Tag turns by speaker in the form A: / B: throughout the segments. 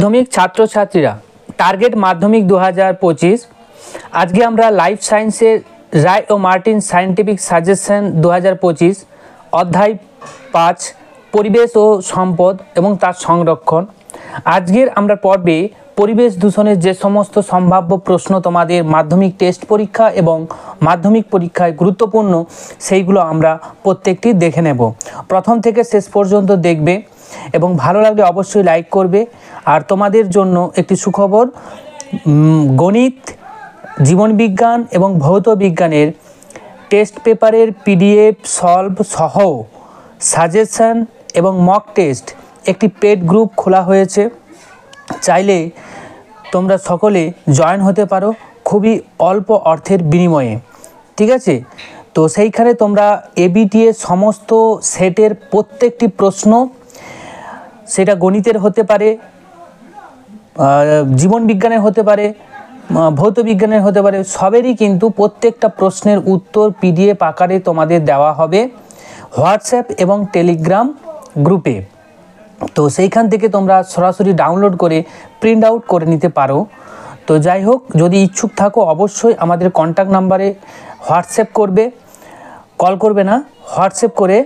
A: মাধ্যমিক ছাত্রছাত্রীরা টার্গেট মাধ্যমিক 2025 আজকে আমরা লাইফ সায়েন্সের রায় ও মার্টিন সায়েন্টিফিক সাজেশন 2025 অধ্যায় 5 পরিবেশ ও সম্পদ এবং তার সংরক্ষণ। আজকের আমরা পর্বে পরিবেশ দূষণের যে সমস্ত সম্ভাব্য প্রশ্ন তোমাদের মাধ্যমিক টেস্ট পরীক্ষা এবং মাধ্যমিক পরীক্ষায় গুরুত্বপূর্ণ সেইগুলো আমরা প্রত্যেকটি দেখে নেব। প্রথম থেকে শেষ পর্যন্ত দেখবে এবং ভালো লাগলে অবশ্যই লাইক করবে। আর তোমাদের জন্য একটি সুখবর, গণিত, জীবনবিজ্ঞান এবং ভৌত বিজ্ঞানের টেস্ট পেপারের পিডিএফ সলভ সহ সাজেশন এবং মক টেস্ট একটি পেড গ্রুপ খোলা হয়েছে। চাইলে তোমরা সকলে জয়েন হতে পারো খুবই অল্প অর্থের বিনিময়ে, ঠিক আছে? তো সেইখানে তোমরা এবিটিএ সমস্ত সেটের প্রত্যেকটি প্রশ্ন, সেটা গণিতের হতে পারে, জীবন বিজ্ঞানের হতে পারে, ভৌত বিজ্ঞানের হতে পারে, সবেরই কিন্তু প্রত্যেকটা প্রশ্নের উত্তর পিডিএফ আকারে তোমাদের দেওয়া হবে হোয়াটসঅ্যাপ এবং টেলিগ্রাম গ্রুপে। তো সেইখান থেকে তোমরা সরাসরি ডাউনলোড করে প্রিন্ট আউট করে নিতে পারো। তো যাই হোক, যদি ইচ্ছুক থাকো অবশ্যই আমাদের কন্ট্যাক্ট নাম্বারে হোয়াটসঅ্যাপ করবে, কল করবে না, হোয়াটসঅ্যাপ করে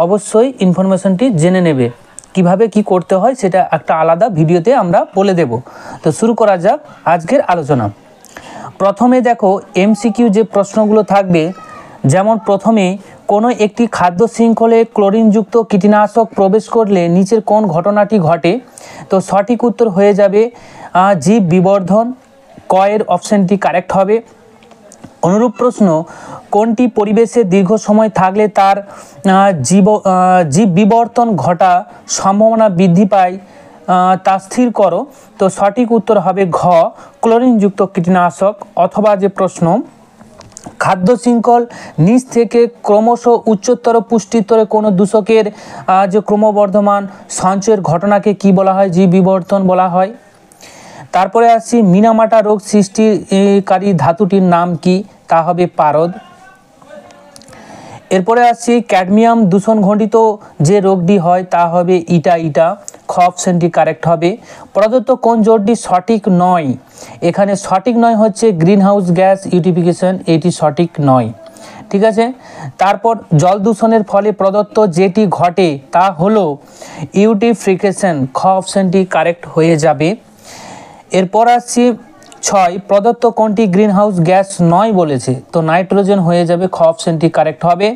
A: অবশ্যই ইনফরমেশনটি জেনে নেবে। কিভাবে কি করতে হয় সেটা একটা আলাদা ভিডিওতে আমরা বলে দেব। তো শুরু করা যাক আজকের আলোচনা। প্রথমে দেখো এমসিকিউ যে প্রশ্নগুলো থাকবে, যেমন প্রথমে কোনো একটি খাদ্য শৃঙ্খলে ক্লোরিনযুক্ত কীটনাশক প্রবেশ করলে নিচের কোন ঘটনাটি ঘটে? তো সঠিক উত্তর হয়ে যাবে জীব বিবর্ধন, ক এর অপশানটি কারেক্ট হবে। অনুরূপ প্রশ্ন, কোনটি পরিবেশে দীর্ঘ সময় থাকলে তার জীব বিবর্তন ঘটা সম্ভাবনা বৃদ্ধি পায় তা স্থির করো? তো সঠিক উত্তর হবে ঘ ক্লোরিনযুক্ত কীটনাশক। অথবা যে প্রশ্ন, খাদ্য শৃঙ্খল নিচ থেকে ক্রমশ উচ্চতর পুষ্টিস্তরে কোনো দূষকের যে ক্রমবর্ধমান সঞ্চয়ের ঘটনাকে কি বলা হয়? জীব বিবর্তন বলা হয়। তারপরে আসছি, মিনামাটা রোগ সৃষ্টিকারী ধাতুটির নাম কি? তা হবে পারদ। এরপরে আসছি, ক্যাডমিয়াম দূষণ ঘটিত যে রোগটি হয় তা হবে ইটা। খ অপশনটি কারেক্ট হবে। প্রদত্ত কোন জোটটি সঠিক নয়? এখানে সঠিক নয় হচ্ছে গ্রিন হাউস গ্যাস ইউটিফিকেশন, এটি সঠিক নয়, ঠিক আছে? তারপর জল দূষণের ফলে প্রদত্ত যেটি ঘটে তা হলো ইউটিফিকেশন, খ অপশনটি কারেক্ট হয়ে যাবে। এরপর আসছি 6, প্রদত্ত কোনটি গ্রিন হাউস গ্যাস নয় বলেছে? তো নাইট্রোজেন হয়ে যাবে, খ অপশনটি কারেক্ট হবে।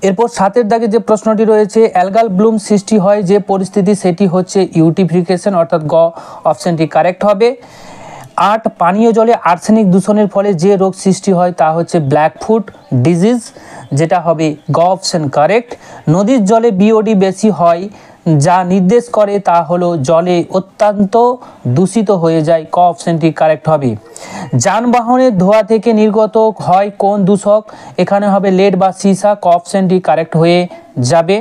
A: এরপর 7 দাগে যে প্রশ্নটি রয়েছে, অ্যালগাল ব্লুম সৃষ্টি হয় যে পরিস্থিতি, সেটি হচ্ছে ইউটিফিকেশন, অর্থাৎ গ অপশনটি কারেক্ট হবে। 8, পানীয় জলে আর্সেনিক দূষণের ফলে যে রোগ সৃষ্টি হয় তা হচ্ছে ব্ল্যাক ফুট ডিজিজ, যেটা হবে গ অপশন কারেক্ট। নদীর জলে বিওডি বেশি হয় যা নির্দেশ করে তা হলো জলে অত্যন্ত দূষিত হয়ে যায়, ক অপশনটি কারেক্ট হবে। যানবাহনের ধোঁয়া থেকে নির্গত হয় কোন দূষক? এখানে হবে লেড বা সীসা, ক অপশনটি কারেক্ট হয়ে যাবে।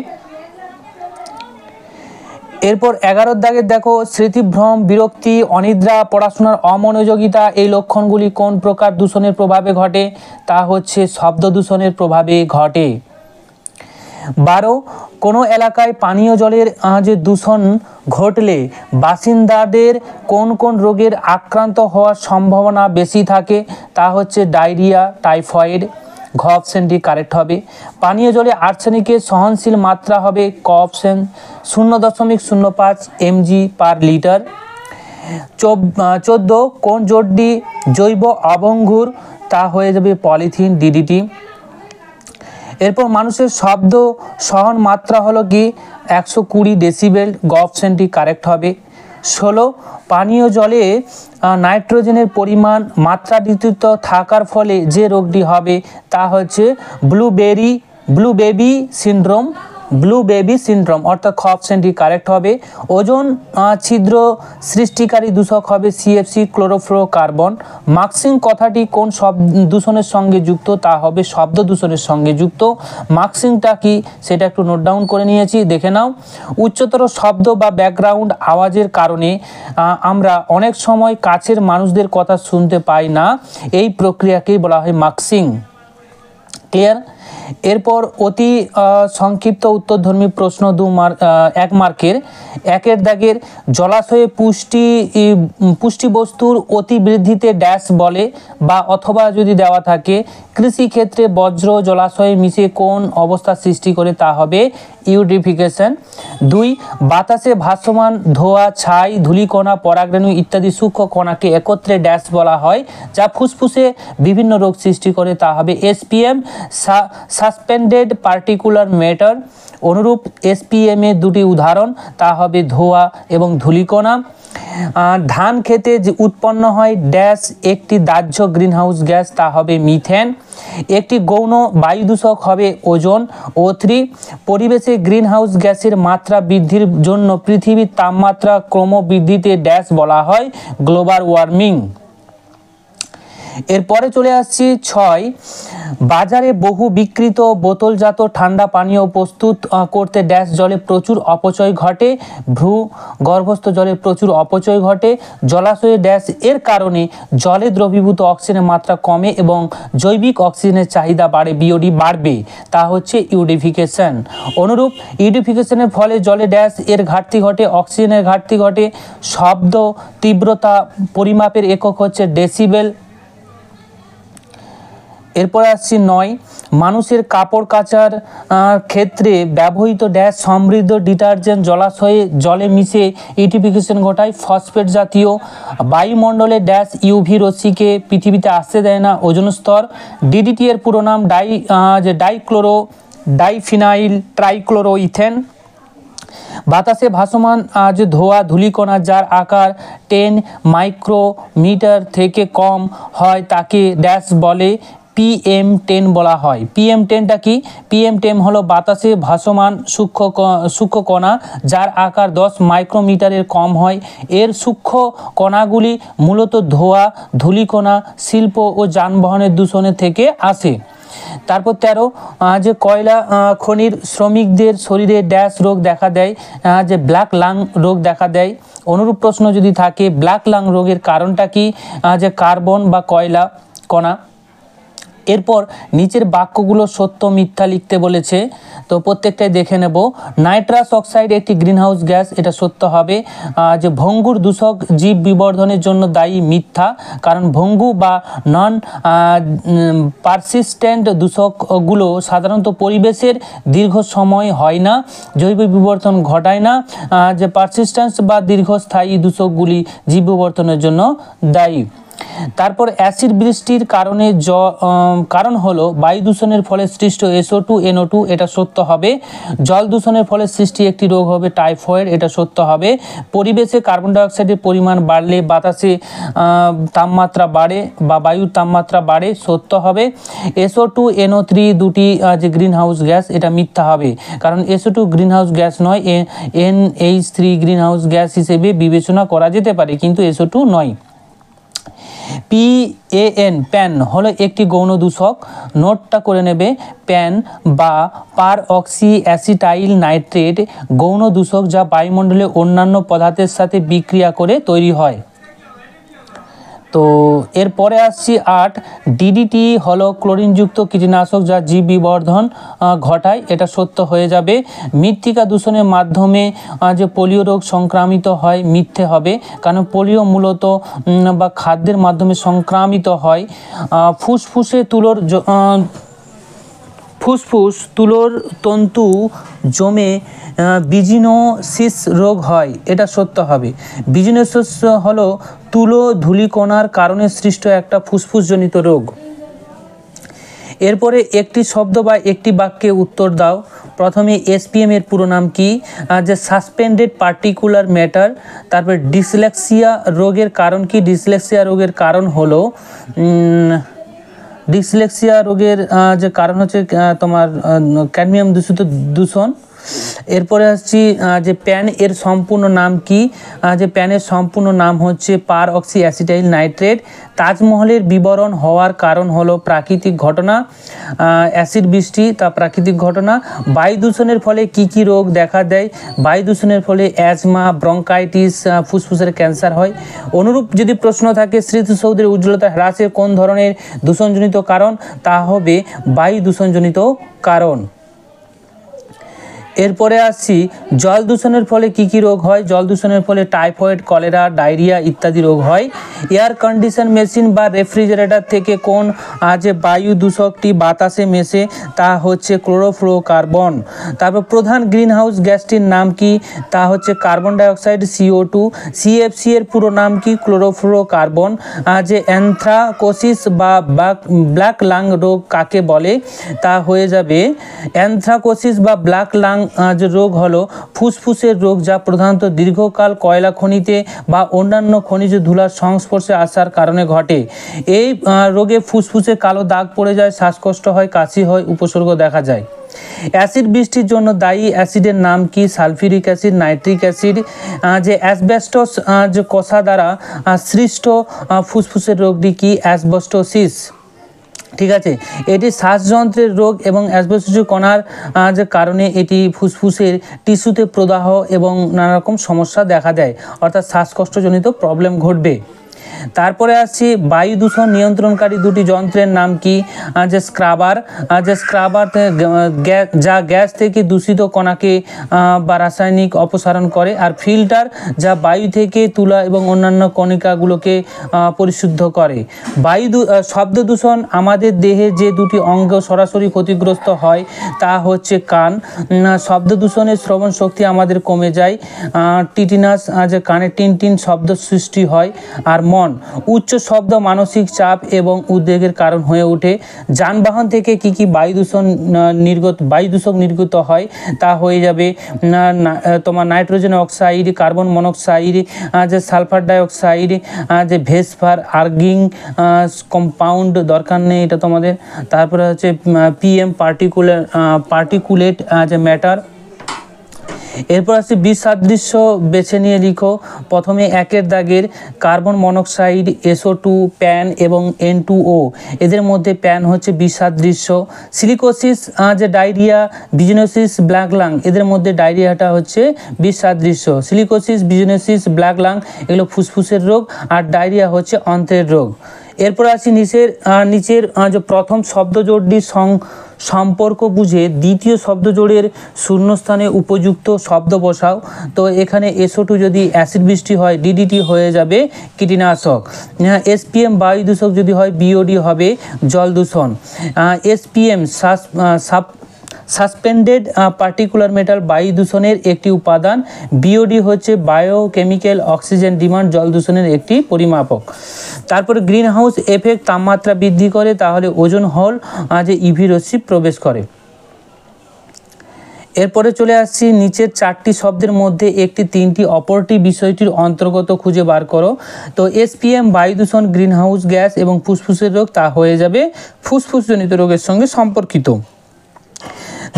A: এরপর 11 দাগে দেখো, স্মৃতিভ্রম, বিরক্তি, অনিদ্রা, পড়াশোনার অমনোযোগিতা, এই লক্ষণগুলি কোন প্রকার দূষণের প্রভাবে ঘটে? তা হচ্ছে শব্দ দূষণের প্রভাবে ঘটে। 12, কোনো এলাকায় পানীয় জলের যে দূষণ ঘটলে বাসিন্দাদের কোন কোন রোগের আক্রান্ত হওয়ার সম্ভাবনা বেশি থাকে? তা হচ্ছে ডায়রিয়া, টাইফয়েড, ঘ অপশনটি কারেক্ট হবে। পানীয় জলে আর্সেনিকের সহনশীল মাত্রা হবে, ক অপশন 0.05 mg/লিটার। 14, কোন জোটটি জৈব অবঙ্গুর? তা হয়ে যাবে পলিথিন, ডিডিটি। এরপর মানুষের শব্দ সহন মাত্রা হলো কি? 120 ডেসিবেল, গ অপশনটি কারেক্ট হবে। 16, পানীয় জলে নাইট্রোজেনের পরিমাণ মাত্রাতিরিক্ত থাকার ফলে যে রোগটি হবে তা হচ্ছে ব্লু বেবি সিনড্রোম, অর্থাৎ খ অপশনটি কারেক্ট হবে। ওজন ছিদ্র সৃষ্টিকারী দূষক হবে সিএফসি, ক্লোরোফ্লোরোকার্বন। মাক্সিং কথাটি কোন দূষণের সঙ্গে যুক্ত? তা হবে শব্দ দূষণের সঙ্গে যুক্ত। মাক্সিংটা কি সেটা একটু নোট ডাউন করে নিয়েছি, দেখে নাও। উচ্চতর শব্দ বা ব্যাকগ্রাউন্ড আওয়াজের কারণে আমরা অনেক সময় কাছের মানুষদের কথা শুনতে পাই না, এই প্রক্রিয়াকেই বলা হয় মাক্সিং। ক্লিয়ার? এরপর অতি সংক্ষিপ্ত উত্তরধর্মী প্রশ্ন 1 মার্কের। 1 দাগের জলাশয়ে পুষ্টি বস্তুর অতি বৃদ্ধিতে ড্যাশ বলে বা অথবা যদি দেওয়া থাকে কৃষিক্ষেত্রে বজ্র জলাশয়ে মিশে কোন অবস্থা সৃষ্টি করে তা হবে ইউড্রিফিকেশন। 2 বাতাসে ভাসমান ধোঁয়া ছাই ধূলিকণা পরাগরেণু ইত্যাদি সূক্ষ্ম কণাকে একত্রে ড্যাশ বলা হয় যা ফুসফুসে বিভিন্ন রোগ সৃষ্টি করে তা হবে এসপিএম সাসপেন্ডেড পার্টিকুলার ম্যাটার। অনুরূপ এসপিএম এর 2টি উদাহরণ তা হবে ধোঁয়া এবং ধূলিকণা। ধান খেতে যে উৎপন্ন হয় ড্যাশ একটি দাহ্য গ্রিনহাউস গ্যাস তা হবে মিথেন। একটি গৌণ বায়ু দূষক হবে ওজোন। O3 পরিবেশে গ্রিনহাউস গ্যাসের মাত্রা বৃদ্ধির জন্য পৃথিবীর তাপমাত্রা ক্রমবৃদ্ধিতে ড্যাশ বলা হয় গ্লোবাল ওয়ার্মিং। এরপরে চলে আসছি 6 বাজারে বহু বিক্রিত বোতলজাত ঠান্ডা পানীয় প্রস্তুত করতে ড্যাশ জলে প্রচুর অপচয় ঘটে ভূগর্ভস্থ জলে প্রচুর অপচয় ঘটে জলাশয়ে ড্যাশ এর কারণে জলে দ্রবীভূত অক্সিজেনের মাত্রা কমে এবং জৈবিক অক্সিজেনের চাহিদা বাড়ে বিওডি বাড়বে তা হচ্ছে ইউডিফিকেশন। অনুরূপ ইউডিফিকেশনের ফলে জলে ড্যাশ এর ঘাটতি ঘটে অক্সিজেনের ঘাটতি ঘটে শব্দ তীব্রতা পরিমাপের একক হচ্ছে ডেসিবেল। এরপর আসছি 9 মানুষের কাপড় কাচার ক্ষেত্রে ব্যবহৃত ড্যাশ সমৃদ্ধ ডিটারজেন্ট জলাশয়ে জলে মিশে ইউডিফিকেশন ঘটায় ফসফেট জাতীয় বায়ুমণ্ডলে ড্যাশ ইউভি রশ্মিকে পৃথিবীতে আসতে দেয় না ওজোন স্তর। ডিডিটি এর পুরো নাম ডাইফিনাইল ট্রাইক্লোরোইথেন। বাতাসে ভাসমান যে ধোঁয়া ধূলিকণা যার আকার 10 মাইক্রোমিটার থেকে কম হয় তাকে ড্যাশ বলে PM10 বলা হয়। PM10টা কি? PM10 হলো বাতাসে ভাসমান সূক্ষ্ম কণা যার আকার 10 মাইক্রোমিটারের কম হয়। এর সূক্ষ্ম কণাগুলি মূলত ধোঁয়া ধূলিকণা শিল্প ও যানবাহনের দূষণের থেকে আসে। তারপর 13 যে কয়লা খনির শ্রমিকদের শরীরে ড্যাশ রোগ দেখা দেয় যে ব্ল্যাক লাং রোগ দেখা দেয়। অনুরূপ প্রশ্ন যদি থাকে ব্ল্যাক লাং রোগের কারণটা কি যে কার্বন বা কয়লা কণা। এরপর নিচের বাক্যগুলো সত্য মিথ্যা লিখতে বলেছে তো প্রত্যেকটাই দেখে নেব। নাইট্রাস অক্সাইড একটি গ্রিনহাউস গ্যাস এটা সত্য হবে। যে ভঙ্গুর দূষক জীব বিবর্ধনের জন্য দায়ী মিথ্যা কারণ ভঙ্গু বা নন পারসিস্টেন্ট দূষকগুলো সাধারণত পরিবেশের দীর্ঘ সময় হয় না জৈব বিবর্তন ঘটায় না। যে পারসিস্টেন্স বা দীর্ঘস্থায়ী দূষকগুলি জীব বিবর্তনের জন্য দায়ী। তারপর অ্যাসিড বৃষ্টির কারণ হলো বায়ু দূষণের ফলে সৃষ্ট SO2 NO2 এটা সত্য হবে। জল দূষণের ফলে সৃষ্টি একটি রোগ হবে টাইফয়েড এটা সত্য হবে। পরিবেশে কার্বন ডাই অক্সাইডের পরিমাণ বাড়লে বাতাসে তাপমাত্রা বাড়ে বা বায়ুর তাপমাত্রা বাড়ে সত্য হবে। SO2 NO3 দুটি যে গ্রিনহাউস গ্যাস এটা মিথ্যা হবে কারণ SO2 গ্রিনহাউস গ্যাস নয় NH3 গ্রিনহাউস গ্যাস হিসেবে বিবেচনা করা যেতে পারে কিন্তু SO2 নয়। প্যান হলো একটি গৌণ দূষক নোটটা করে নেবে। প্যান বা পার অক্সি অ্যাসিটাইল নাইট্রেট গৌণ দূষক যা বায়ুমণ্ডলে অন্যান্য পদার্থের সাথে বিক্রিয়া করে তৈরি হয়। তো এরপরে আসছি 8 ডিডিটি হলো ক্লোরিনযুক্ত কীটনাশক যা জীব বিবর্ধন ঘটায় এটা সত্য হয়ে যাবে। মৃত্তিকা দূষণের মাধ্যমে যে পোলিও রোগ সংক্রামিত হয় মিথ্যে হবে কারণ পোলিও মূলত বা খাদ্যের মাধ্যমে সংক্রামিত হয়। ফুসফুস তুলোর তন্তু জমে বিজিনোসিস রোগ হয় এটা সত্য হবে। বিজিনোসিস হলো তুলো ধূলিকণার কারণে সৃষ্ট একটা ফুসফুসজনিত রোগ। এরপরে একটি শব্দ বা একটি বাক্যে উত্তর দাও। প্রথমে SPM এর পুরো নাম কি যে সাসপেন্ডেড পার্টিকুলার ম্যাটার। তারপর ডিসলেক্সিয়া রোগের কারণ কি? ডিসলেক্সিয়া রোগের কারণ হলো ডিসলেক্সিয়া রোগের যে কারণ হচ্ছে তোমার ক্যাডমিয়াম দূষণ। এরপরে আসছি যে প্যান এর সম্পূর্ণ নাম কি, যে প্যানের সম্পূর্ণ নাম হচ্ছে পার অক্সি অ্যাসিটাইল নাইট্রেট। তাজমহলের বিবরণ হওয়ার কারণ হলো প্রাকৃতিক ঘটনা, অ্যাসিড বৃষ্টি তা প্রাকৃতিক ঘটনা। বায়ু দূষণের ফলে কি কি রোগ দেখা দেয়, বায়ু দূষণের ফলে অ্যাজমা, ব্রঙ্কাইটিস, ফুসফুসের ক্যান্সার হয়। অনুরূপ যদি প্রশ্ন থাকে স্মৃতিসৌধের উজ্জ্বলতা হ্রাসের কোন ধরনের দূষণজনিত কারণ, তা হবে বায়ু দূষণজনিত কারণ। এরপরে আসছি জল দূষণের ফলে কি কি রোগ হয়। জল দূষণের ফলে টাইফয়েড, কলেরা, ডায়রিয়া ইত্যাদি রোগ হয়। এয়ার কন্ডিশন মেশিন বা রেফ্রিজারেটর থেকে কোন যে বায়ু দূষকটি বাতাসে মেশে তা হচ্ছে ক্লোরোফ্লোরোকার্বন। তারপর প্রধান গ্রিনহাউস গ্যাসটির নাম কি, তা হচ্ছে কার্বন ডাইঅক্সাইড CO2। CFC এর পুরো নাম কি, ক্লোরোফ্লোরোকার্বন। যে অ্যানথ্রাকোসিস বা ব্ল্যাক লাং রোগ কাকে বলে, তা হয়ে যাবে অ্যানথ্রাকোসিস বা ব্ল্যাক লাং যে রোগ হলো ফুসফুসের রোগ, যা প্রধানত দীর্ঘকাল কয়লা খনিতে বা অন্যান্য খনিজ ধুলার সংস্পর্শে আসার কারণে ঘটে। এই রোগে ফুসফুসে কালো দাগ পড়ে যায়, শ্বাসকষ্ট হয়, কাশি হয়, উপসর্গ দেখা যায়। অ্যাসিড বৃষ্টির জন্য দায়ী অ্যাসিডের নাম কি, সালফিউরিক অ্যাসিড, নাইট্রিক অ্যাসিড। যে অ্যাসবেস্টস যে কষা দ্বারা সৃষ্ট ফুসফুসের রোগটি কি, অ্যাসবেস্টোসিস। ঠিক আছে, এটি শ্বাসযন্ত্রের রোগ এবং অ্যাসবেস্টস কণার যে কারণে এটি ফুসফুসের টিস্যুতে প্রদাহ এবং নানা রকম সমস্যা দেখা দেয়, অর্থাৎ শ্বাসকষ্টজনিত প্রবলেম ঘটবে। তারপরে আসছি বায়ু দূষণ নিয়ন্ত্রণকারী দুটি যন্ত্রের নাম কি, যে স্ক্রাবার, যে স্ক্রাবার যা গ্যাস থেকে দূষিত কণাকে বা রাসায়নিক অপসারণ করে, আর ফিল্টার যা বায়ু থেকে তুলা এবং অন্যান্য কণিকাগুলোকে পরিশুদ্ধ করে। শব্দ দূষণ আমাদের দেহে যে দুটি অঙ্গ সরাসরি ক্ষতিগ্রস্ত হয় তা হচ্ছে কান। শব্দ দূষণের শ্রবণ শক্তি আমাদের কমে যায়, টিটিনাস যে কানে টিন টিন শব্দ সৃষ্টি হয়। আর মন, উচ্চ শব্দ মানসিক চাপ এবং উদ্বেগের কারণ হয়ে ওঠে। যানবাহন থেকে কি কি বায়ু দূষক নির্গত হয়, তা হয়ে যাবে তোমার নাইট্রোজেন অক্সাইড, কার্বন মনোক্সাইড, যে সালফার ডাইঅক্সাইড, যে ভেসফার, আর্গিং কম্পাউন্ড, দরকার নেই এটা তোমাদের। তারপরে হচ্ছে PM পার্টিকুলেট যে ম্যাটার। এরপর আসছে বিসাদৃশ্য বেছে নিয়ে লিখো। প্রথমে একের দাগের কার্বন মনোক্সাইড, SO2, প্যান এবং N2O, এদের মধ্যে প্যান হচ্ছে বিসাদৃশ্য। সিলিকোসিস যে ডায়রিয়া, বিজনোসিস, ব্ল্যাক লাং, এদের মধ্যে ডায়রিয়াটা হচ্ছে বিসাদৃশ্য। সিলিকোসিস, বিজনোসিস, ব্ল্যাক লাং এগুলো ফুসফুসের রোগ, আর ডায়রিয়া হচ্ছে অন্ত্রের রোগ। এরপর আসি নিচের যে প্রথম শব্দজোড়টির সম্পর্ক বুঝে দ্বিতীয় শব্দজোড়ের শূন্যস্থানে উপযুক্ত শব্দ বসাও। তো এখানে SO2 যদি অ্যাসিড বৃষ্টি হয়, DDT হয়ে যাবে কীটনাশক। SPM বায়ু দূষক যদি হয়, BOD হবে জল দূষণ। SPM সাসপেন্ডেড পার্টিকুলার মেটাল বায়ু দূষণের একটি উপাদান। BOD হচ্ছে বায়োকেমিক্যাল অক্সিজেন ডিমান্ড জল দূষণের একটি পরিমাপক। তারপরে গ্রিন হাউস এফেক্ট তাপমাত্রা বৃদ্ধি করে, তাহলে ওজোন হল যে UV রশ্মি প্রবেশ করে। এরপরে চলে আসছি নিচের চারটি শব্দের মধ্যে একটি তিনটি অপরটি বিষয়টির অন্তর্গত খুঁজে বার করো। তো SPM বায়ু দূষণ, গ্রিন হাউস গ্যাস এবং ফুসফুসের রোগ, তা হয়ে যাবে ফুসফুসজনিত রোগের সঙ্গে সম্পর্কিত।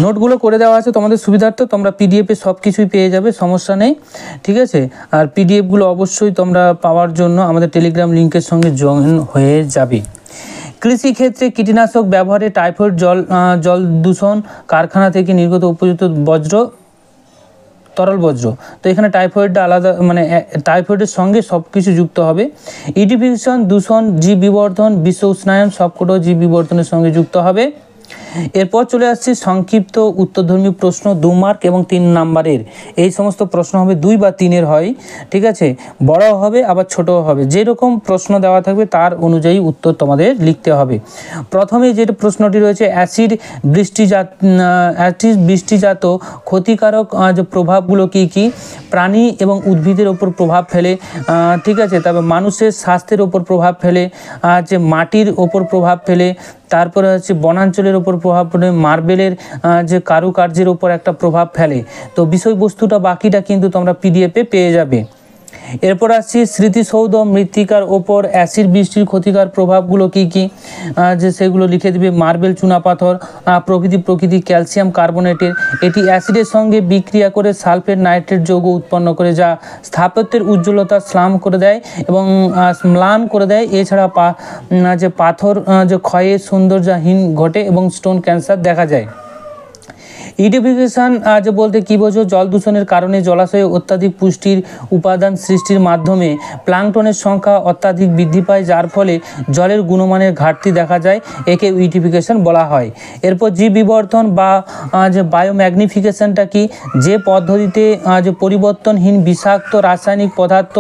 A: নোটগুলো করে দেওয়া আছে তোমাদের সুবিধার্থে, তোমরা PDF-এ সব কিছুই পেয়ে যাবে, সমস্যা নেই। ঠিক আছে, আর PDF-গুলো অবশ্যই তোমরা পাওয়ার জন্য আমাদের টেলিগ্রাম লিঙ্কের সঙ্গে জয়েন হয়ে যাবে। কৃষিক্ষেত্রে কীটনাশক ব্যবহারে টাইফয়েড, জল দূষণ, কারখানা থেকে নির্গত উপযুক্ত তরল বজ্র। তো এখানে টাইফয়েডটা আলাদা, মানে টাইফয়েডের সঙ্গে সব কিছু যুক্ত হবে। ইডিফিকেশন, দূষণ, জীব বিবর্ধন, বিশ্ব উষ্ণায়ন, সবকটা জীব বিবর্ধনের সঙ্গে যুক্ত হবে। এরপর চলে আসছে সংক্ষিপ্ত উত্তরধর্মী প্রশ্ন 2 মার্ক এবং 3 নাম্বারের। এই সমস্ত প্রশ্ন হবে 2 বা 3-এর হয়। ঠিক আছে, বড় হবে আবার ছোটও হবে, যেরকম প্রশ্ন দেওয়া থাকবে তার অনুযায়ী উত্তর তোমাদের লিখতে হবে। প্রথমে যেটা প্রশ্নটি রয়েছে, অ্যাসিড বৃষ্টিজাত ক্ষতিকারক যে প্রভাবগুলো কী কী? প্রাণী এবং উদ্ভিদের ওপর প্রভাব ফেলে। ঠিক আছে, তবে মানুষের স্বাস্থ্যের ওপর প্রভাব ফেলে, যে মাটির ওপর প্রভাব ফেলে, তারপরে হচ্ছে বনাঞ্চলের ওপর প্রভাব ফেলে, মার্বেলের যে কারুকার্যের ওপর একটা প্রভাব ফেলে। তো বিষয়বস্তুটা বাকিটা কিন্তু তোমরা PDF-এ পেয়ে যাবে। এরপর আসছি স্মৃতিসৌধ মৃত্তিকার ওপর অ্যাসিড বৃষ্টির ক্ষতিকর প্রভাবগুলো কি কি, যে সেগুলো লিখে দেবে। মার্বেল, চুনাপাথর প্রকৃতি ক্যালসিয়াম কার্বনেটের, এটি অ্যাসিডের সঙ্গে বিক্রিয়া করে সালফেট নাইট্রেট যৌগ উৎপন্ন করে, যা স্থাপত্যের উজ্জ্বলতা স্লাম করে দেয় এবং ম্লান করে দেয়। এছাড়া যে পাথর যে ক্ষয়ের সৌন্দর্যহীন ঘটে এবং স্টোন ক্যান্সার দেখা যায়। ইউটিফিকেশন যে বলতে কী বোঝো? জল দূষণের কারণে জলাশয়ে অত্যাধিক পুষ্টির উপাদান সৃষ্টির মাধ্যমে প্লাঙ্কটনের সংখ্যা অত্যাধিক বৃদ্ধি পায়, যার ফলে জলের গুণমানের ঘাটতি দেখা যায়। একে ইউটিফিকেশন বলা হয়। এরপর জীব বিবর্ধন বা যে বায়োম্যাগনিফিকেশনটা কি? যে পদ্ধতিতে যে পরিবর্তনহীন বিষাক্ত রাসায়নিক পদার্থ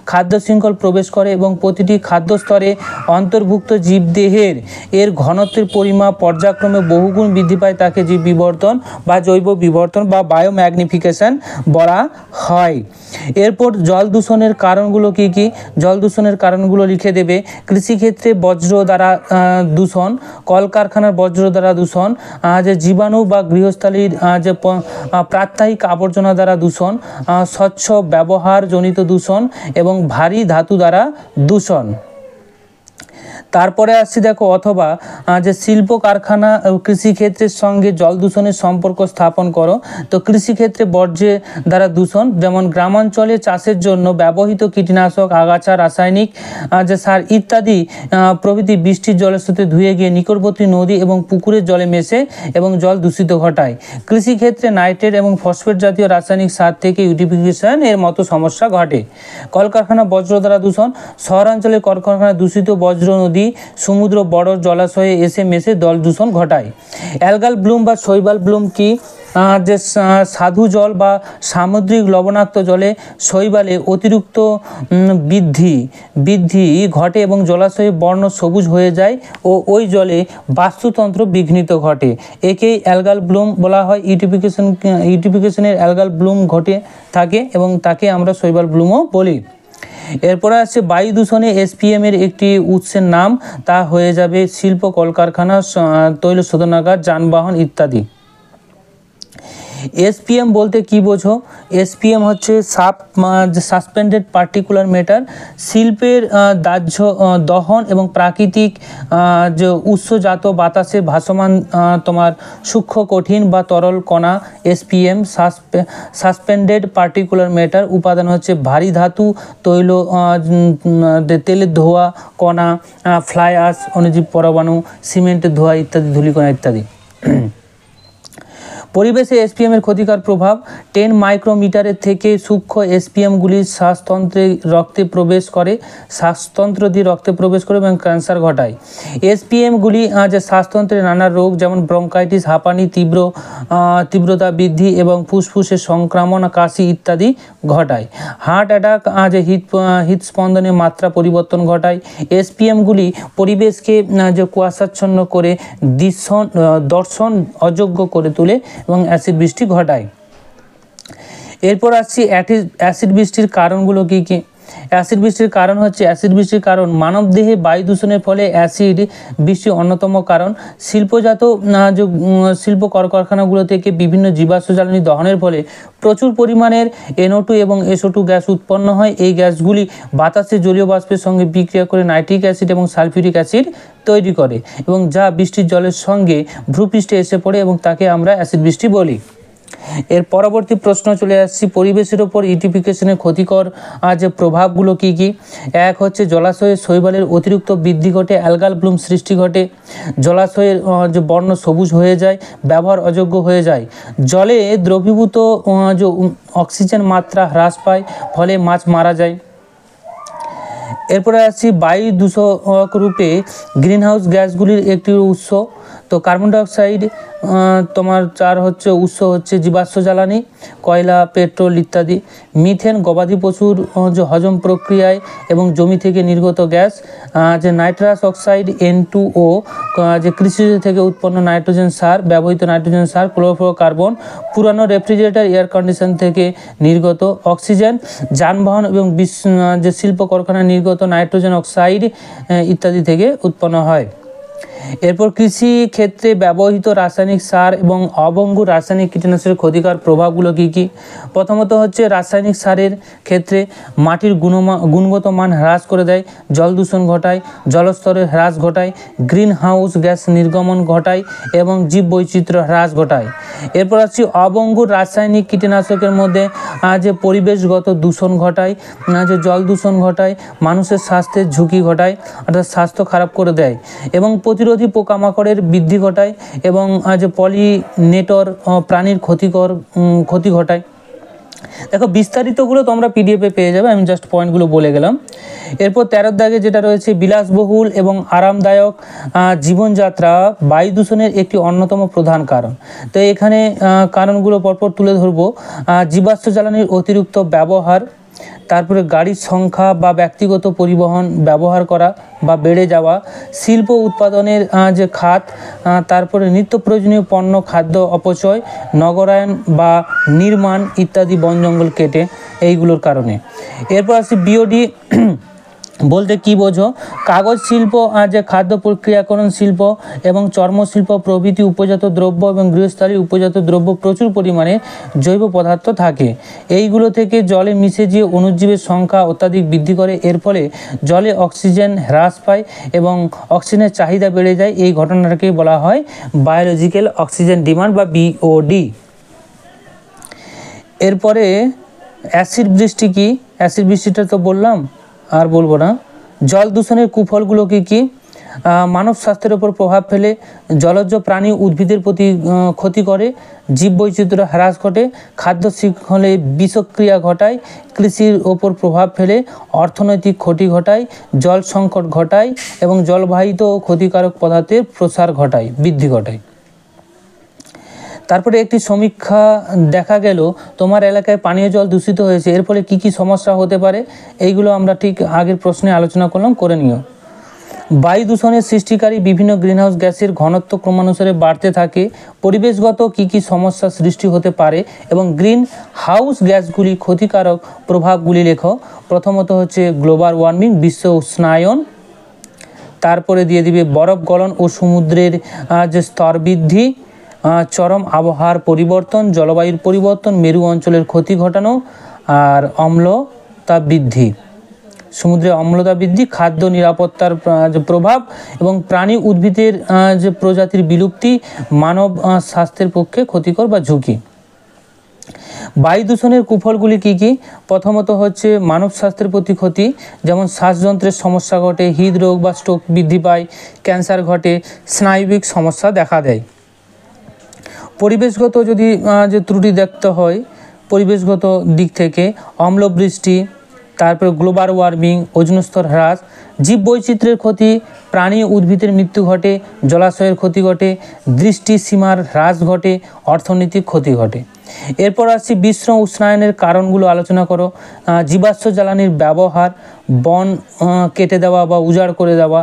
A: খাদ্য শৃঙ্খল প্রবেশ করে এবং প্রতিটি খাদ্য স্তরে অন্তর্ভুক্ত জীবদেহের এর ঘনত্বের পরিমাপ পর্যায়ক্রমে বহুগুণ বৃদ্ধি পায়, তাকে জীব বিবর্তন বা জৈব বিবর্তন বা বায়োম্যাগনিফিকেশন বলা হয়। এরপর জল দূষণের কারণগুলো কি কি? জল দূষণের কারণগুলো লিখে দেবে। কৃষিক্ষেত্রে বজ্র দ্বারা দূষণ, কলকারখানার বজ্র দ্বারা দূষণ, যে জীবাণু বা গৃহস্থালীর যে প্রাত্যহিক আবর্জনা দ্বারা দূষণ, স্বচ্ছ ব্যবহারজনিত দূষণ এবং ভারী ধাতু দ্বারা দূষণ। তারপরে আসছি দেখো, অথবা যে শিল্প কারখানা কৃষিক্ষেত্রের সঙ্গে জল দূষণের সম্পর্ক স্থাপন করো। তো কৃষিক্ষেত্রে বর্জ্যের দ্বারা দূষণ, যেমন গ্রামাঞ্চলে চাষের জন্য ব্যবহৃত কীটনাশক, আগাছা, রাসায়নিক যে সার ইত্যাদি প্রভৃতি বৃষ্টির জলের সাথে ধুয়ে গিয়ে নিকটবর্তী নদী এবং পুকুরের জলে মেশে এবং জল দূষিত ঘটায়। কৃষিক্ষেত্রে নাইট্রেট এবং ফসফেট জাতীয় রাসায়নিক সার থেকে ইউটিফিকেশন এর মতো সমস্যা ঘটে। কলকারখানা বজ্র দ্বারা দূষণ, শহরাঞ্চলে কলকারখানা দূষিত বজ্র নদী, সমুদ্র, বড় জলাশয়ে এসে মেশে জল দূষণ ঘটায়। অ্যালগাল ব্লুম বা শৈবাল ব্লুম কি? যে সাধু জল বা সামুদ্রিক লবণাক্ত জলে শৈবালে অতিরিক্ত বৃদ্ধি ঘটে এবং জলাশয়ে বর্ণ সবুজ হয়ে যায় ও ওই জলে বাস্তুতন্ত্র বিঘ্নিত ঘটে। একেই অ্যালগাল ব্লুম বলা হয়। ইউটিফিকেশনের অ্যালগাল ব্লুম ঘটে থাকে এবং তাকে আমরা শৈবাল ব্লুমও বলি। এরপরে আসছে বায়ু দূষণে এসপিএম এর একটি উৎসের নাম, তা হয়ে যাবে শিল্প, কলকারখানা, তৈল শোধনাগার, যানবাহন ইত্যাদি। এসপিএম বলতে কি বোঝো? এসপিএম হচ্ছে সাসপেন্ডেড পার্টিকুলার ম্যাটার। শিল্পের দাহ্য দহন এবং প্রাকৃতিক যে উৎসজাত বাতাসে ভাসমান তোমার সূক্ষ্ম কঠিন বা তরল কণা এসপিএম সাসপেন্ডেড পার্টিকুলার ম্যাটার। উপাদান হচ্ছে ভারী ধাতু, তৈল, তেলের ধোঁয়া কণা, ফ্লাই অ্যাশ, অণুজীব পরমাণু, সিমেন্টের ধোঁয়া ইত্যাদি, ধূলিকণা ইত্যাদি। পরিবেশে এসপিএমের ক্ষতিকর প্রভাব। 10 মাইক্রোমিটারের থেকে সূক্ষ্ম এসপিএমগুলি শ্বাসতন্ত্রে রক্তে প্রবেশ করে, শ্বাসতন্ত্র দিয়ে রক্তে প্রবেশ করে এবং ক্যান্সার ঘটায়। এসপিএমগুলি যে শ্বাসতন্ত্রের নানা রোগ যেমন ব্রঙ্কাইটিস, হাঁপানি, তীব্রতা বৃদ্ধি এবং ফুসফুসের সংক্রমণ, কাশি ইত্যাদি ঘটায়। হার্ট অ্যাটাক, যে হৃদস্পন্দনের মাত্রা পরিবর্তন ঘটায়। এসপিএমগুলি পরিবেশকে যে কুয়াশাচ্ছন্ন করে দর্শন অযোগ্য করে তোলে এবং অ্যাসিড বৃষ্টি ঘটায়। এরপর আসছি অ্যাসিড বৃষ্টির কারণগুলো কি কি? অ্যাসিড বৃষ্টির কারণ হচ্ছে, অ্যাসিড বৃষ্টির কারণ মানবদেহে বায়ু দূষণের ফলে অ্যাসিড বৃষ্টি অন্যতম কারণ। শিল্পজাত যে শিল্প কলকারখানাগুলো থেকে বিভিন্ন জীবাশ্ম জ্বালানি দহনের ফলে প্রচুর পরিমাণের NO2 এবং SO2 গ্যাস উৎপন্ন হয়। এই গ্যাসগুলি বাতাসে জলীয় বাষ্পের সঙ্গে বিক্রিয়া করে নাইট্রিক অ্যাসিড এবং সালফিউরিক অ্যাসিড তৈরি করে এবং যা বৃষ্টির জলের সঙ্গে ভূপৃষ্ঠে এসে পড়ে এবং তাকে আমরা অ্যাসিড বৃষ্টি বলি। এর পরবর্তী প্রশ্ন চলে আসছি, পরিবেশের ওপর ইউটিফিকেশনের ক্ষতিকর যে প্রভাবগুলো কি কি? এক হচ্ছে জলাশয়ে শৈবালের অতিরিক্ত বৃদ্ধি ঘটে, অ্যালগাল ব্লুম সৃষ্টি ঘটে, জলাশয়ের যে বর্ণ সবুজ হয়ে যায়, ব্যবহার অযোগ্য হয়ে যায়, জলে দ্রবীভূত যে অক্সিজেন মাত্রা হ্রাস পায়, ফলে মাছ মারা যায়। এরপরে আসছি বায়ু দূষক রূপে গ্রিনহাউস গ্যাসগুলির একটি উৎস। তো কার্বন ডাইঅক্সাইড তোমার 4 হচ্ছে উৎস হচ্ছে জীবাশ্ম জ্বালানি, কয়লা, পেট্রোল ইত্যাদি। মিথেন গবাদি পশুর যে হজম প্রক্রিয়ায় এবং জমি থেকে নির্গত গ্যাস। যে নাইট্রাস অক্সাইড N2O, যে কৃষি থেকে উৎপন্ন নাইট্রোজেন সার, ব্যবহৃত নাইট্রোজেন সার, ক্লোরোফ্লোরোকার্বন, পুরানো রেফ্রিজারেটর এয়ার কন্ডিশন থেকে নির্গত অক্সিজেন, যানবাহন এবং যে শিল্প কারখানায় নির্গত নাইট্রোজেন অক্সাইড ইত্যাদি থেকে উৎপন্ন হয়। এরপর কৃষি ক্ষেত্রে ব্যবহৃত রাসায়নিক সার এবং অবঙ্গু রাসায়নিক কীটনাশকের ক্ষতিকর প্রভাবগুলো কী কী? প্রথমত হচ্ছে রাসায়নিক সারের ক্ষেত্রে মাটির গুণগত মান হ্রাস করে দেয়, জল দূষণ ঘটায়, জলস্তরের হ্রাস ঘটায়, গ্রিন হাউস গ্যাস নির্গমন ঘটায় এবং জীববৈচিত্র্য হ্রাস ঘটায়। এরপর আসছি অবঙ্গু রাসায়নিক কীটনাশকের মধ্যে যে পরিবেশগত দূষণ ঘটায়, যে জল দূষণ ঘটায়, মানুষের স্বাস্থ্যের ঝুঁকি ঘটায়, অর্থাৎ স্বাস্থ্য খারাপ করে দেয় এবং প্রতিরোধী পোকামাকড়ের বৃদ্ধি ঘটায় এবং যে পলিনেটর প্রাণীর ক্ষতি ঘটায়। দেখো বিস্তারিতগুলো তোমরা পিডিএফে পেয়ে যাবে, আমি জাস্ট পয়েন্টগুলো বলে গেলাম। এরপর 13 দাগে যেটা রয়েছে, বিলাসবহুল এবং আরামদায়ক জীবনযাত্রা বায়ু দূষণের একটি অন্যতম প্রধান কারণ। তো এখানে কারণগুলো পরপর তুলে ধরবো। জীবাশ্ম জ্বালানির অতিরিক্ত ব্যবহার, তারপরে গাড়ির সংখ্যা বা ব্যক্তিগত পরিবহন ব্যবহার করা বা বেড়ে যাওয়া, শিল্প উৎপাদনের যে খাত, তারপরে নিত্য প্রয়োজনীয় পণ্য খাদ্য অপচয়, নগরায়ন বা নির্মাণ ইত্যাদি, বন জঙ্গল কেটে, এইগুলোর কারণে। এরপর আসি বিওডি বলতে কি বোঝো? কাগজ শিল্প, যে খাদ্য প্রক্রিয়াকরণ শিল্প এবং চর্মশিল্প প্রভৃতি উপজাত দ্রব্য এবং গৃহস্থালী উপজাত দ্রব্য প্রচুর পরিমাণে জৈব পদার্থ থাকে। এইগুলো থেকে জলে মিশে যেয়ে অণুজীবের সংখ্যা অত্যাধিক বৃদ্ধি করে। এর ফলে জলে অক্সিজেন হ্রাস পায় এবং অক্সিজেনের চাহিদা বেড়ে যায়। এই ঘটনাটাকে বলা হয় বায়োলজিক্যাল অক্সিজেন ডিমান্ড বা বিওডি। এরপরে অ্যাসিড বৃষ্টি কি? অ্যাসিড বৃষ্টিটা তো বললাম, আর বলবো না। জল দূষণের কুফলগুলো কী কী? মানব স্বাস্থ্যের ওপর প্রভাব ফেলে, জলজ প্রাণী উদ্ভিদের প্রতি ক্ষতি করে, জীববৈচিত্র্য হ্রাস ঘটে, খাদ্য শৃঙ্খলে বিষক্রিয়া ঘটায়, কৃষির ওপর প্রভাব ফেলে, অর্থনৈতিক ক্ষতি ঘটায়, জল সংকট ঘটায় এবং জলবাহিত ও ক্ষতিকারক পদার্থের প্রসার ঘটায়, বৃদ্ধি ঘটায়। তারপরে একটি সমীক্ষা দেখা গেল তোমার এলাকায় পানীয় জল দূষিত হয়েছে, এর ফলে কী কী সমস্যা হতে পারে? এইগুলো আমরা ঠিক আগের প্রশ্নে আলোচনা করলাম, করে নিও। বায়ু দূষণের সৃষ্টিকারী বিভিন্ন গ্রিনহাউস গ্যাসের ঘনত্ব ক্রমানুসারে বাড়তে থাকে, পরিবেশগত কী কী সমস্যা সৃষ্টি হতে পারে এবং গ্রিন হাউস গ্যাসগুলি ক্ষতিকারক প্রভাবগুলি লেখো। প্রথমত হচ্ছে গ্লোবাল ওয়ার্মিং, বিশ্ব উষ্ণায়ন, তারপরে দিয়ে দিবে বরফ গলন ও সমুদ্রের যে স্তর বৃদ্ধি, চরম আবহাওয়ার পরিবর্তন, জলবায়ুর পরিবর্তন, মেরু অঞ্চলের ক্ষতি ঘটানো, আর অম্লতা বৃদ্ধি, সমুদ্রে অম্লতা বৃদ্ধি, খাদ্য নিরাপত্তার যে প্রভাব এবং প্রাণী উদ্ভিদের যে প্রজাতির বিলুপ্তি, মানব স্বাস্থ্যের পক্ষে ক্ষতিকর বা ঝুঁকি। বায়ু দূষণের কুফলগুলি কী কী? প্রথমত হচ্ছে মানব স্বাস্থ্যের প্রতি ক্ষতি, যেমন শ্বাসযন্ত্রের সমস্যা ঘটে, হৃদরোগ বা স্ট্রোক বৃদ্ধি পায়, ক্যান্সার ঘটে, স্নায়বিক সমস্যা দেখা দেয়। পরিবেশগত যদি যে ত্রুটি দেখতে হয়, পরিবেশগত দিক থেকে অম্লবৃষ্টি, তারপরে গ্লোবাল ওয়ার্মিং, ওজোন স্তর হ্রাস, জীববৈচিত্র্যের ক্ষতি, প্রাণী উদ্ভিদের মৃত্যু ঘটে, জলাশয়ের ক্ষতি ঘটে, দৃষ্টিসীমার হ্রাস ঘটে, অর্থনৈতিক ক্ষতি ঘটে। এরপর আসছি বিশ্ব উষ্ণায়নের কারণগুলো আলোচনা করো। জীবাশ্ম জ্বালানির ব্যবহার, বন কেটে দেওয়া বা উজাড় করে দেওয়া,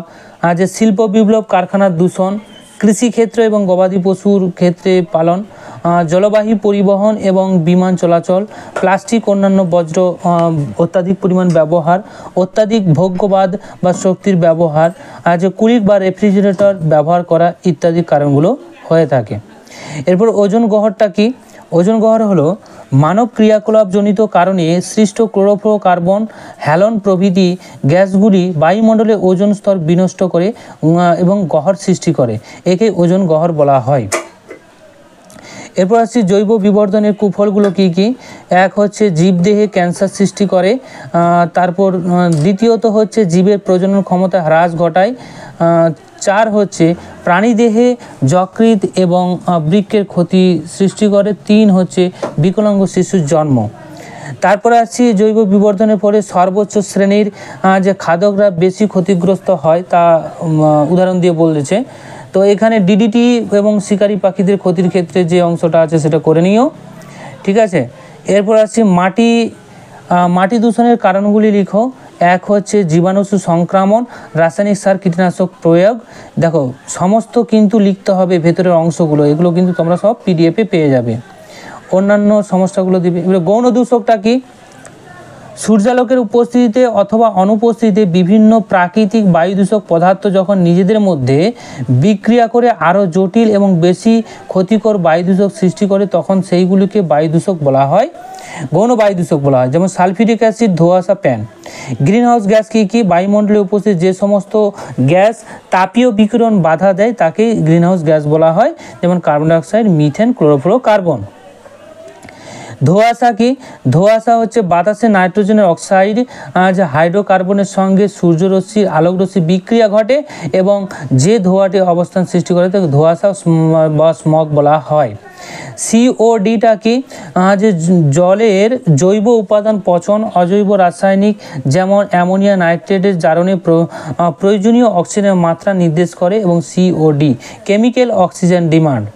A: যে শিল্প বিপ্লব, কারখানার দূষণ, কৃষিক্ষেত্র এবং গবাদি পশুর ক্ষেত্রে পালন, জলবাহী পরিবহন এবং বিমান চলাচল, প্লাস্টিক, অন্যান্য বজ্র অত্যাধিক পরিমাণ ব্যবহার, অত্যাধিক ভোগ্যবাদ বা শক্তির ব্যবহার, যে কুলিং বা রেফ্রিজারেটর ব্যবহার করা ইত্যাদি কারণগুলো হয়ে থাকে। এরপর ওজোন গহ্বরটা কি? ওজোন গহ্বর হলো মানব ক্রিয়াকলাপজনিত কারণে সৃষ্ট ক্লোরোফ্লোরোকার্বন, হ্যালোন প্রভৃতি গ্যাসগুলি বায়ুমণ্ডলে ওজোন স্তর বিনষ্ট করে এবং গহ্বর সৃষ্টি করে, একে ওজোন গহ্বর বলা হয়। এরপর আসছি জৈব বিবর্ধনের কুফলগুলো কী কী? এক হচ্ছে জীবদেহে ক্যান্সার সৃষ্টি করে, তারপর দ্বিতীয়ত হচ্ছে জীবের প্রজনন ক্ষমতা হ্রাস ঘটায়, 4 হচ্ছে প্রাণীদেহে যকৃৎ এবং বৃক্কের ক্ষতি সৃষ্টি করে, 3 হচ্ছে বিকলাঙ্গ শিশুর জন্ম। তারপরে আসছি জৈব বিবর্ধনের পরে সর্বোচ্চ শ্রেণীর যে খাদকরা বেশি ক্ষতিগ্রস্ত হয় তা উদাহরণ দিয়ে বলেছে। তো এখানে ডিডিটি এবং শিকারী পাখিদের ক্ষতির ক্ষেত্রে যে অংশটা আছে সেটা করে নিও, ঠিক আছে। এরপর আসছি মাটি দূষণের কারণগুলি লিখো। এক হচ্ছে জীবাণু সংক্রমণ, রাসায়নিক সার, কীটনাশক প্রয়োগ। দেখো সমস্ত কিন্তু লিখতে হবে, ভেতরের অংশগুলো এগুলো কিন্তু তোমরা সব পিডিএফে পেয়ে যাবে। অন্যান্য সমস্যাগুলো দিবে। এবার গৌণ দূষকটা কি? সূর্যালোকের উপস্থিতিতে অথবা অনুপস্থিতিতে বিভিন্ন প্রাকৃতিক বায়ুদূষক পদার্থ যখন নিজেদের মধ্যে বিক্রিয়া করে আরও জটিল এবং বেশি ক্ষতিকর বায়ুদূষক সৃষ্টি করে তখন সেইগুলিকে বায়ুদূষক বলা হয়, গৌণ বায়ুদূষক বলা হয়। যেমন সালফিউরিক অ্যাসিড, ধোঁয়াশা, প্যান। গ্রিনহাউস গ্যাস কী? বায়ুমণ্ডলে উপস্থিত যে সমস্ত গ্যাস তাপীয় বিকিরণ বাধা দেয় তাকে গ্রিনহাউস গ্যাস বলা হয়, যেমন কার্বন ডাইঅক্সাইড, মিথেন, ক্লোরোফ্লোরোকার্বন। ধোঁয়াশা কি? ধোঁয়াশা হচ্ছে বাতাসে নাইট্রোজেনের অক্সাইড যে হাইড্রোকার্বনের সঙ্গে সূর্যরশ্মির আলোকরশ্মি বিক্রিয়া ঘটে এবং যে ধোঁয়াটি অবস্থান সৃষ্টি করে তাকে ধোঁয়াশা বা স্মগ বলা হয়। সিওডিটা কি? যে জলের জৈব উপাদান পচন, অজৈব রাসায়নিক যেমন অ্যামোনিয়া নাইট্রেটের জারণে প্রয়োজনীয় অক্সিজেনের মাত্রা নির্দেশ করে এবং সিওডি কেমিক্যাল অক্সিজেন ডিমান্ড।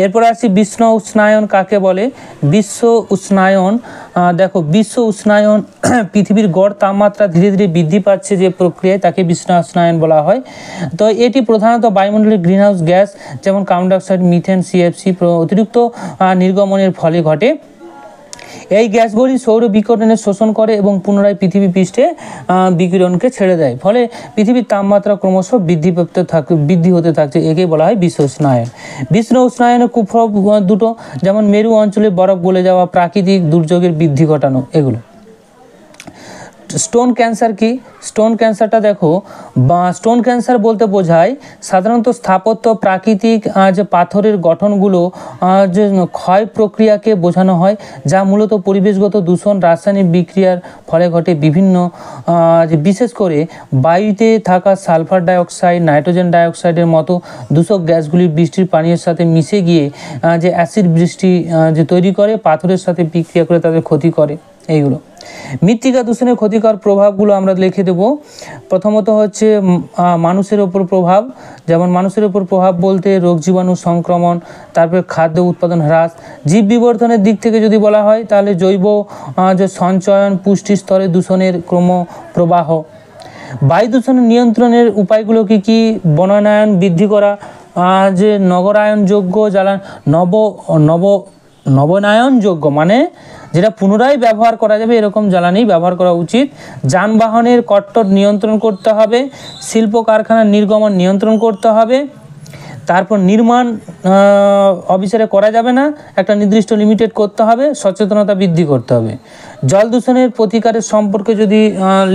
A: এরপর আসি বিশ্ব উষ্ণায়ন কাকে বলে? বিশ্ব উষ্ণায়ন, দেখো বিশ্ব উষ্ণায়ন পৃথিবীর গড় তাপমাত্রা ধীরে ধীরে বৃদ্ধি পাচ্ছে যে প্রক্রিয়ায় তাকে বিশ্ব উষ্ণায়ন বলা হয়। তো এটি প্রধানত বায়ুমণ্ডলের গ্রিনহাউস গ্যাস যেমন কার্বন ডাইঅক্সাইড, মিথেন, সিএফসি অতিরিক্ত নির্গমনের ফলে ঘটে। এই গ্যাসগুলি সৌর বিকিরণের শোষণ করে এবং পুনরায় পৃথিবী পৃষ্ঠে বিকিরণকে ছেড়ে দেয়, ফলে পৃথিবীর তাপমাত্রা ক্রমশ বৃদ্ধি হতে থাকছে। একেই বলা হয় বিশ্ব উষ্ণায়ন। বিশ্ব উষ্ণায়নের কুফল দুটো, যেমন মেরু অঞ্চলে বরফ গলে যাওয়া, প্রাকৃতিক দুর্যোগের বৃদ্ধি ঘটানো, এগুলো। স্টোন ক্যান্সার কি? স্টোন ক্যান্সারটা দেখো, স্টোন ক্যান্সার বলতে বোঝায় সাধারণত স্থাপত্য প্রাকৃতিক যে পাথরের গঠনগুলো যে ক্ষয় প্রক্রিয়াকে বোঝানো হয়, যা মূলত পরিবেশগত দূষণ, রাসায়নিক বিক্রিয়ার ফলে ঘটে। বিভিন্ন যে বিশেষ করে বায়ুতে থাকা সালফার ডাইঅক্সাইড, নাইট্রোজেন ডাইঅক্সাইডের মতো দূষক গ্যাসগুলি বৃষ্টির পানির সাথে মিশে গিয়ে যে অ্যাসিড বৃষ্টি যে তৈরি করে, পাথরের সাথে বিক্রিয়া করে তাদের ক্ষতি করে। এইগুলো মৃত্তিকা দূষণের ক্ষতিকর প্রভাবগুলো আমরা লিখে দেব। প্রথমত হচ্ছে মানুষের ওপর প্রভাব, যেমন মানুষের ওপর প্রভাব বলতে রোগ জীবাণু সংক্রমণ, তারপরে খাদ্য উৎপাদন হ্রাস। জীব বিবর্তনের দিক থেকে যদি বলা হয় তাহলে জৈব যে সঞ্চয়ন, পুষ্টি স্তরে দূষণের ক্রমপ্রবাহ। বায়ু দূষণের নিয়ন্ত্রণের উপায়গুলো কি? বনায়ন বৃদ্ধি করা, যে নগরায়নযোগ্য নবনায়নযোগ্য মানে যেটা পুনরায় ব্যবহার করা যাবে এরকম জ্বালানি ব্যবহার করা উচিত। যানবাহনের কট্টর নিয়ন্ত্রণ করতে হবে, শিল্প কারখানার নির্গমন নিয়ন্ত্রণ করতে হবে। তারপর নির্মাণ অবিচারে করা যাবে না, একটা নির্দিষ্ট লিমিটেড করতে হবে, সচেতনতা বৃদ্ধি করতে হবে। জল দূষণের প্রতিকারের সম্পর্কে যদি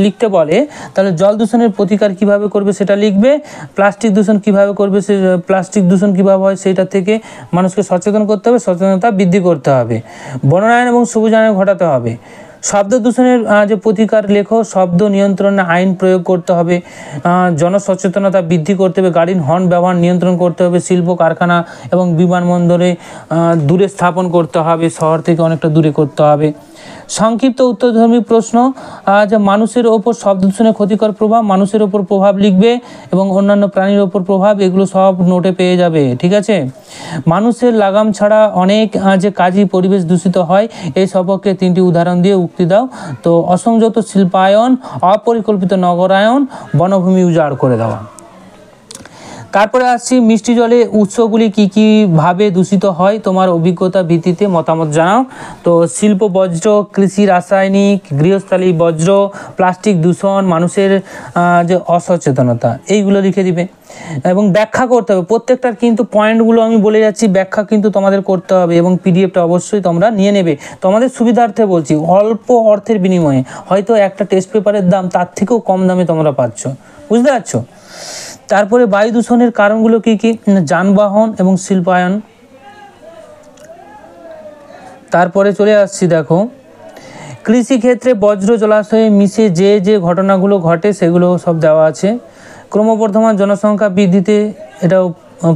A: লিখতে বলে তাহলে জল দূষণের প্রতিকার কিভাবে করবে সেটা লিখবে। প্লাস্টিক দূষণ কিভাবে করবে, প্লাস্টিক দূষণ কীভাবে হয় সেটা থেকে মানুষকে সচেতন করতে হবে, সচেতনতা বৃদ্ধি করতে হবে। বনায়ন এবং সবুজায়ন ঘটাতে হবে। শব্দ দূষণের যে প্রতিকার লেখো, শব্দ নিয়ন্ত্রণে আইন প্রয়োগ করতে হবে, জনসচেতনতা বৃদ্ধি করতে হবে, গাড়ির হর্ন ব্যবহার নিয়ন্ত্রণ করতে হবে, শিল্প কারখানা এবং বিমানবন্দরে দূরে স্থাপন করতে হবে, শহর থেকে অনেকটা দূরে করতে হবে। সংক্ষিপ্ত উত্তরধর্মী প্রশ্ন, যে মানুষের ওপর শব্দ দূষণের ক্ষতিকর প্রভাব, মানুষের ওপর প্রভাব লিখবে এবং অন্যান্য প্রাণীর ওপর প্রভাব, এগুলো সব নোটে পেয়ে যাবে, ঠিক আছে। মানুষের লাগাম ছাড়া অনেক যে কাজই পরিবেশ দূষিত হয়, এই সম্পর্কে 3টি উদাহরণ দিয়ে উক্তি দাও। তো অসংযত শিল্পায়ন, অপরিকল্পিত নগরায়ন, বনভূমি উজাড় করে দেওয়া। তারপরে আসছি মিষ্টি জলের উৎসগুলি কী ভাবে দূষিত হয়, তোমার অভিজ্ঞতা ভিত্তিতে মতামত জানাও। তো শিল্প বজ্র, কৃষি রাসায়নিক, গৃহস্থালী বজ্র, প্লাস্টিক দূষণ, মানুষের যে অসচেতনতা, এইগুলো লিখে দিবে এবং ব্যাখ্যা করতে হবে। প্রত্যেকটার কিন্তু পয়েন্টগুলো আমি বলে যাচ্ছি, ব্যাখ্যা কিন্তু তোমাদের করতে হবে এবং পিডিএফটা অবশ্যই তোমরা নিয়ে নেবে। তোমাদের সুবিধার্থে বলছি, অল্প অর্থের বিনিময়ে হয়তো একটা টেস্ট পেপারের দাম তার থেকেও কম দামে তোমরা পাচ্ছ, বুঝতে পারছো। তারপরে বায়ু দূষণের কারণগুলো কি? যানবাহন এবং শিল্পায়ন। তারপরে চলে আসছি, দেখো কৃষিক্ষেত্রে বজ্র জলাশয়ে মিশে যে ঘটনাগুলো ঘটে সেগুলো সব দেওয়া আছে। ক্রমবর্ধমান জনসংখ্যা বৃদ্ধিতে এটাও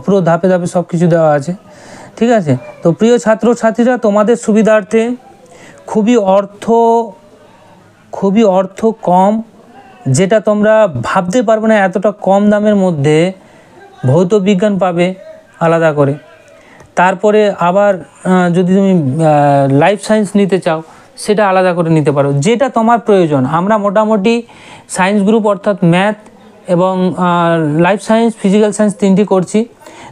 A: পুরো ধাপে ধাপে সব কিছু দেওয়া আছে, ঠিক আছে। তো প্রিয় ছাত্রছাত্রীরা, তোমাদের সুবিধার্থে খুবই অর্থ কম, যেটা তোমরা ভাবতে পারবে না এতটা কম দামের মধ্যে ভৌত বিজ্ঞান পাবে আলাদা করে। তারপরে আবার যদি তুমি লাইফ সায়েন্স নিতে চাও সেটা আলাদা করে নিতে পারো, যেটা তোমার প্রয়োজন। আমরা মোটামুটি সায়েন্স গ্রুপ অর্থাৎ ম্যাথ এবং লাইফ সায়েন্স, ফিজিক্যাল সায়েন্স 3টি করছি।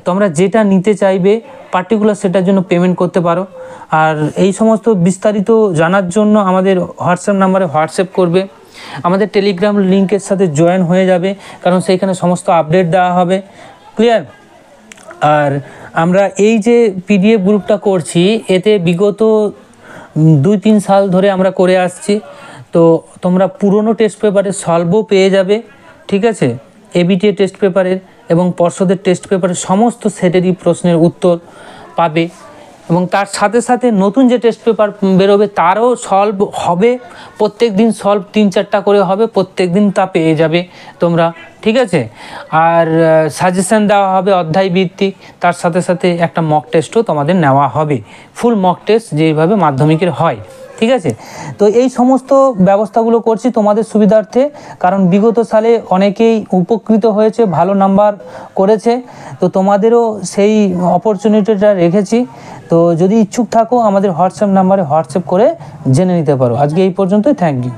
A: তোমরা যেটা নিতে চাইবে পার্টিকুলার সেটার জন্য পেমেন্ট করতে পারো। আর এই সমস্ত বিস্তারিত জানার জন্য আমাদের হোয়াটসঅ্যাপ নাম্বারে হোয়াটসঅ্যাপ করবে, আমাদের টেলিগ্রাম লিঙ্কের সাথে জয়েন হয়ে যাবে, কারণ সেইখানে সমস্ত আপডেট দেওয়া হবে। ক্লিয়ার? আর আমরা এই যে পিডিএফ গ্রুপটা করছি, এতে বিগত 2-3 সাল ধরে আমরা করে আসছি। তো তোমরা পুরনো টেস্ট পেপারের সলভও পেয়ে যাবে, ঠিক আছে, এবিটিএ টেস্ট পেপারের এবং পর্ষদের টেস্ট পেপারের সমস্ত সেটেরই প্রশ্নের উত্তর পাবে, এবং তার সাথে সাথে নতুন যে টেস্ট পেপার বেরোবে তারও সলভ হবে। প্রত্যেক দিন সলভ 3-4টা করে হবে, প্রত্যেক দিন তা পেয়ে যাবে তোমরা, ঠিক আছে। আর সাজেশন দেওয়া হবে অধ্যায় ভিত্তিক, তার সাথে সাথে একটা মক টেস্টও তোমাদের নেওয়া হবে, ফুল মক টেস্ট যেইভাবে মাধ্যমিকের হয়, ঠিক আছে। তো এই সমস্ত ব্যবস্থাগুলো করছি তোমাদের সুবিধার্থে, কারণ বিগত সালে অনেকেই উপকৃত হয়েছে, ভালো নাম্বার করেছে। তো তোমাদেরও সেই অপরচুনিটিটা রেখেছি। তো যদি ইচ্ছুক থাকো আমাদের হোয়াটসঅ্যাপ নাম্বারে হোয়াটসঅ্যাপ করে জেনে নিতে পারো। আজকে এই পর্যন্তই, থ্যাংক ইউ।